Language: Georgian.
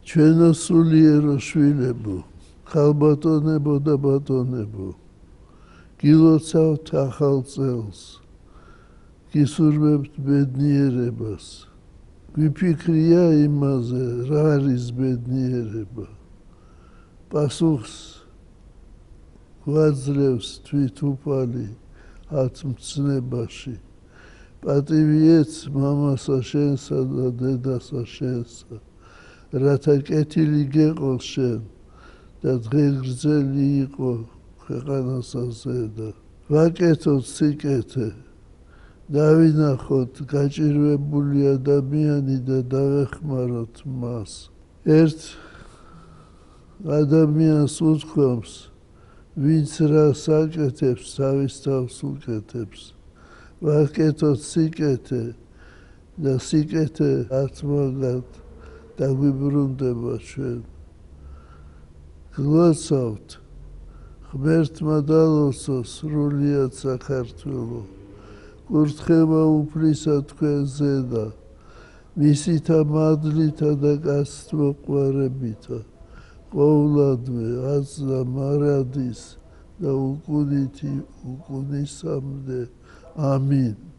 ჩვენო სულიერო შვილებო, ხალბატონებო და ბატონებო, გილოცავთ ახალ წელს, გისურვებთ ბედნიერებას, გვიფიქრია იმაზე, რა არის ბედნიერება, პასუხს გვაძლევს თვითუფალი ათმცნებაში, პატივიეც მამასა შენსა და დედასა შენსა, რათა კეთილი გეყოს შენ და დღეგრძელი იყო ქვეყანასა ზედა. ვაკეთოთ სიკეთე, დავინახოთ გაჭირვებული ადამიანი და დავეხმაროთ მას. ერთ ადამიანს უთქვამს, ვინც რას აკეთებს, თავის თავს უკეთებს. ვაკეთოთ სიკეთე და სიკეთე ართმაგად დაგვიბრუნდება ჩვენ. გლოცავთ, ღმერთმა დალოცოს სრულიად საქართველო, კურთხევა უფლისა თქვენზე და მისითა მადლითა და კაცთმოყვარეებითა, ყოვლადვე აცდა მარადის და უკუნითი უკუნისამდე. ამინ.